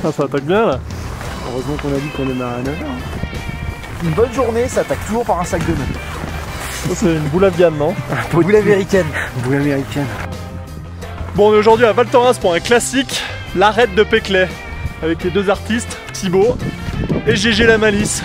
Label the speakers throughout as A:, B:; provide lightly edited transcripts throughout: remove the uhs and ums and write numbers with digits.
A: Ah, ça attaque bien là.
B: Heureusement qu'on a dit qu'on démarre à 9h.
C: Une bonne journée, ça attaque toujours par un sac de nœuds.
A: Ça, c'est une boule afghane, non?
C: Boule américaine.
B: Boule américaine.
A: Bon, on est aujourd'hui à Val Thorens pour un classique, l'arête de Péclet, avec les deux artistes, Thibaut et GG la Malice.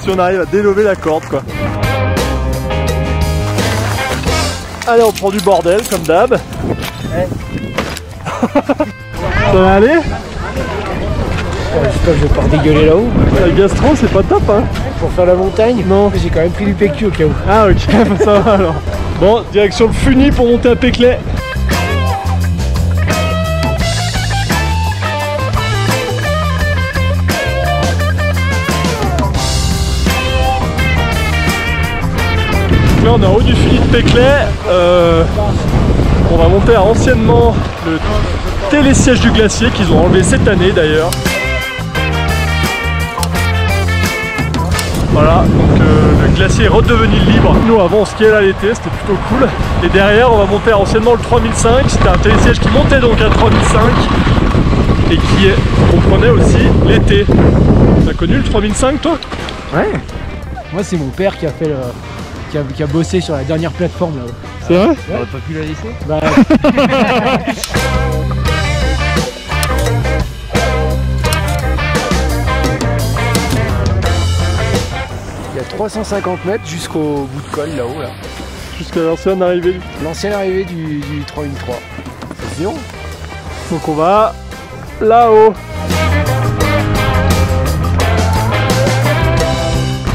A: Si on arrive à délever la corde, quoi. Allez, on prend du bordel, comme d'hab.
C: Ouais.
A: Ça va aller?
B: J'espère que je vais pas redégueuler là-haut.
A: La gastro, c'est pas top, hein?
B: Pour faire la montagne?
A: Non.
B: J'ai quand même pris du PQ au cas où.
A: Ah, ok, ça va alors. Bon, direction le Funi pour monter à Péclet. Là on est en haut du Funi de Péclet, on va monter à anciennement le télésiège du glacier qu'ils ont enlevé cette année d'ailleurs. Voilà, donc le glacier est redevenu libre. Nous avant on skiait là l'été, c'était plutôt cool. Et derrière on va monter à anciennement le 3005, c'était un télésiège qui montait donc à 3005 et qui comprenait aussi l'été. T'as connu le 3005 toi?
B: Ouais. Moi c'est mon père qui a fait le... Qui a bossé sur la dernière plateforme là-haut.
A: C'est vrai?
C: On aurait pas pu la laisser?
B: Bah... Il y a 350 mètres jusqu'au bout de col là-haut là.
A: Jusqu'à l'ancienne arrivée.
B: L'ancienne arrivée du 3003. C'est bien.
A: Donc on va là-haut.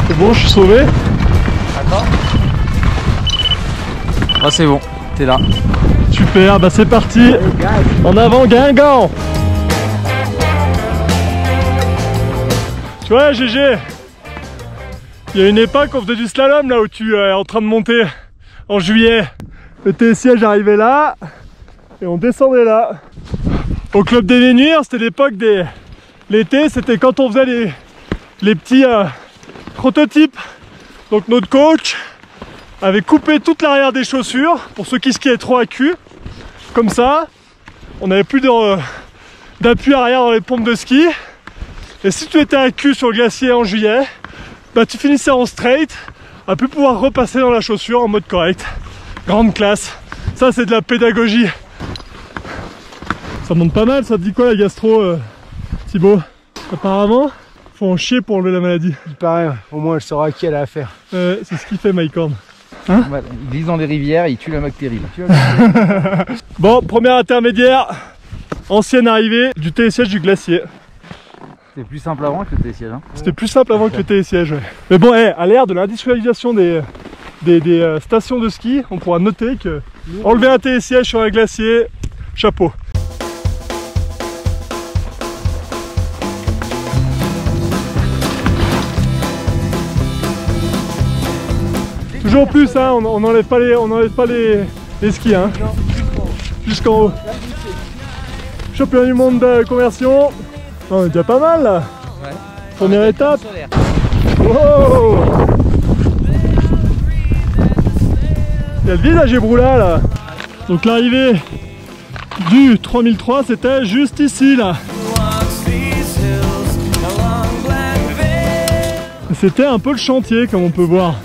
A: C'est bon, je suis sauvé?
C: Attends. Ah c'est bon, t'es là.
A: Super, bah c'est parti. En avant Guingamp. Tu vois GG, il y a une époque on faisait du slalom là où tu es en train de monter en juillet. Le télésiège arrivait là et on descendait là. Au club des Vénuires, c'était l'époque des... L'été, c'était quand on faisait les petits prototypes. Donc notre coach avait coupé toute l'arrière des chaussures pour ceux qui skiaient trop à cul. Comme ça, on n'avait plus d'appui arrière dans les pompes de ski. Et si tu étais à cul sur le glacier en juillet, bah tu finissais en straight, à plus pouvoir repasser dans la chaussure en mode correct. Grande classe. Ça c'est de la pédagogie. Ça monte pas mal, ça te dit quoi la gastro Thibaut? Apparemment, faut en chier pour enlever la maladie.
B: Il paraît, au moins elle saura à qui elle a affaire.
A: C'est ce qu'il fait Mike Horn. Hein?
C: Il glisse dans les rivières, il tue la bactérie.
A: Bon, première intermédiaire, ancienne arrivée du télésiège du glacier.
C: C'était plus simple avant que le télésiège. Hein.
A: C'était plus simple avant que le télésiège, ouais. Mais bon, à l'ère de l'industrialisation des stations de ski, on pourra noter que enlever un télésiège sur un glacier, chapeau. Toujours plus, hein, on n'enlève pas les skis, hein. Jusqu'en haut. Champion du monde de conversion. On est déjà pas mal là.
C: Ouais.
A: Première étape. Wow. Il y a le vide à Gébrula là. Donc l'arrivée du 3003 c'était juste ici là. C'était un peu le chantier comme on peut voir.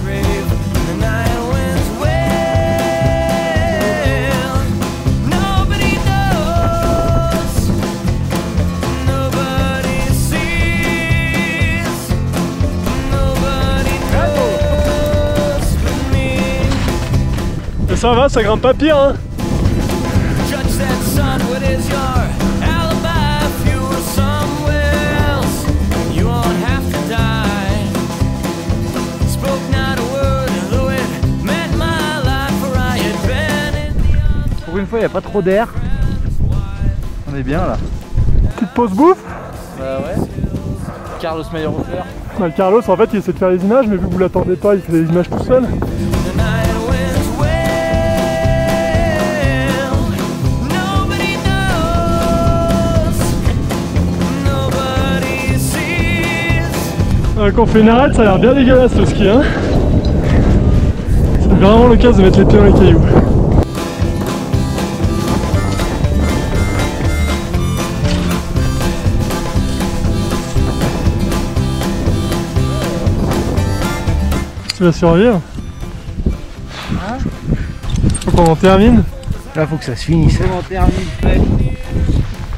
A: Ça va, ça grimpe pas pire hein.
C: Pour une fois il n'y a pas trop d'air. On est bien là.
A: Petite pause bouffe.
C: Bah ouais. Carlos Meyerhofer.
A: Bah, Carlos en fait il essaie de faire les images mais vu que vous l'attendez pas il fait les images tout seul. Quand on fait une arête, ça a l'air bien dégueulasse le ski, hein. C'est vraiment l'occasion de mettre les pieds dans les cailloux. tu vas survivre.
B: Hein?
A: Faut qu'on en termine.
B: Là, faut que ça se finisse.
C: On termine, fait.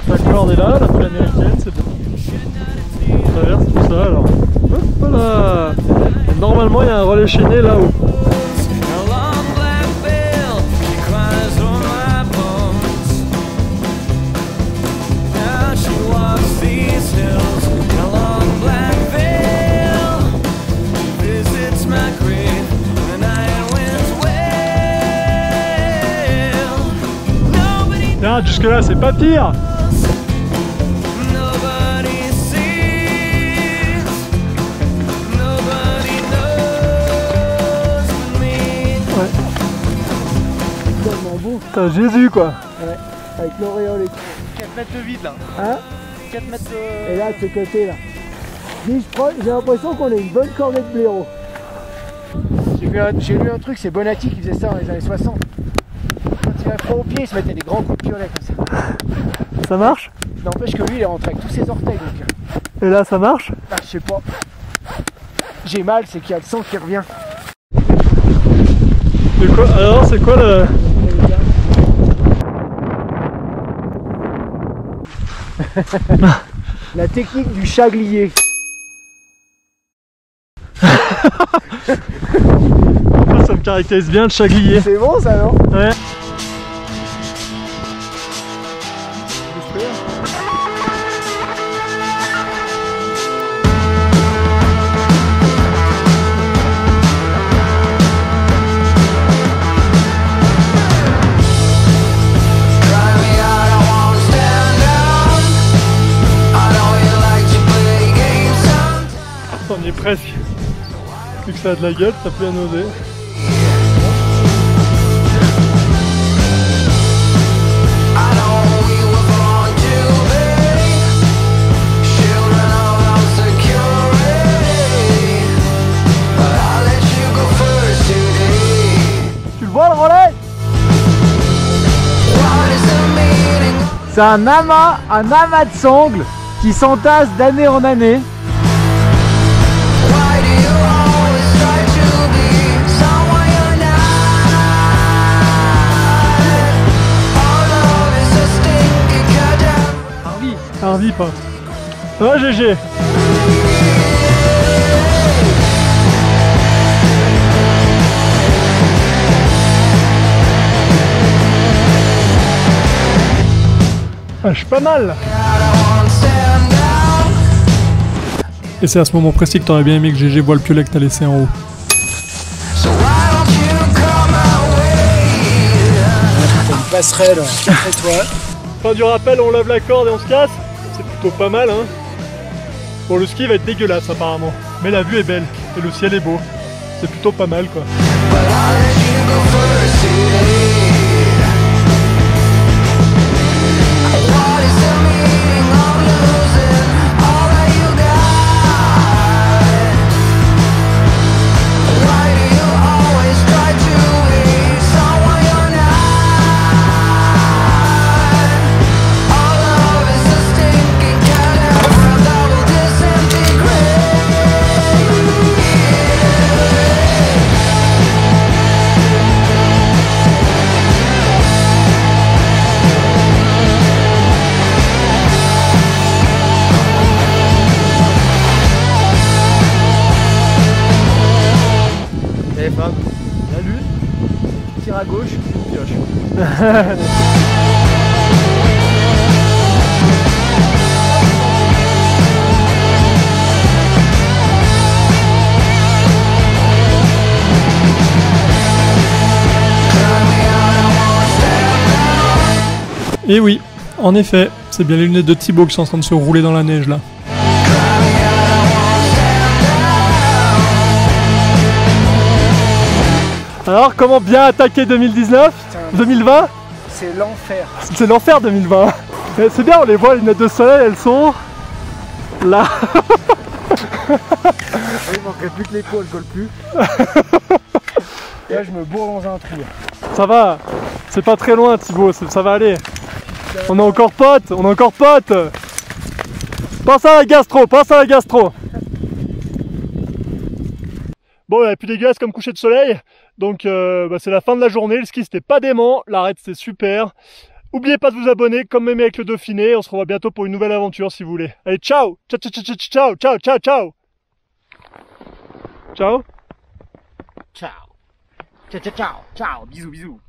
A: La corde est là, la foule américaine, c'est bon. On traverse tout ça alors. Hop, voilà. Et normalement, il y a un relais chaîné là-haut. Regarde, jusque là, c'est pas pire. T'as Jésus quoi.
B: Ouais, avec l'auréole et tout.
C: 4 mètres de vide là.
B: Hein?
C: 4 mètres de...
B: Et là, de ce côté là. J'ai l'impression qu'on a une bonne cornée de blaireaux. J'ai lu un truc, c'est Bonatti qui faisait ça dans les années 60. Quand il avait froid au pied, il se mettait des grands coups de piolet comme ça.
A: Ça marche?
B: N'empêche que lui, il est rentré avec tous ses orteils. Donc...
A: Et là, ça marche?
B: Ah, je sais pas. J'ai mal, c'est qu'il y a le sang qui revient.
A: Alors, c'est quoi le...
B: La technique du chaglier.
A: Ça me caractérise bien le chaglier.
B: C'est bon ça, non?
A: Ouais. On y est presque. Vu que ça a de la gueule, t'as plus à nauser.
B: Tu le vois le relais? C'est un amas de sangles qui s'entasse d'année en année.
A: Harvey pas. Ouais GG. Ah, je suis pas mal. Et c'est à ce moment précis que t'aurais bien aimé que GG voit le piolet que t'as laissé en haut.
B: T'as une passerelle, 4 étoiles.
A: Fin du rappel, on lève la corde et on se casse. C'est plutôt pas mal hein. Bon, le ski va être dégueulasse apparemment, mais la vue est belle et le ciel est beau. C'est plutôt pas mal quoi.
B: La lune, tire à gauche, pioche.
A: Et oui, en effet, c'est bien les lunettes de Thibaut qui sont en train de se rouler dans la neige là. Alors, comment bien attaquer 2019 2020?
B: C'est l'enfer.
A: C'est l'enfer 2020. C'est bien, on les voit, les lunettes de soleil, elles sont là.
B: Il manquerait plus que les poils, colle plus. Là, je me bourre dans un trou.
A: Ça va, c'est pas très loin Thibaut, ça va aller. On est encore potes, on est encore potes. Pense à la gastro, pense à la gastro. Bon, il n'y avait plus dégueulasse comme coucher de soleil. Donc c'est la fin de la journée. Le ski c'était pas dément. L'arête c'était super. N'oubliez pas de vous abonner comme Mémé avec le Dauphiné. On se revoit bientôt pour une nouvelle aventure si vous voulez. Allez, ciao. Ciao, ciao, ciao, ciao, ciao, ciao, ciao. Ciao.
C: Ciao. Ciao, ciao, ciao. Ciao. Bisous, bisous.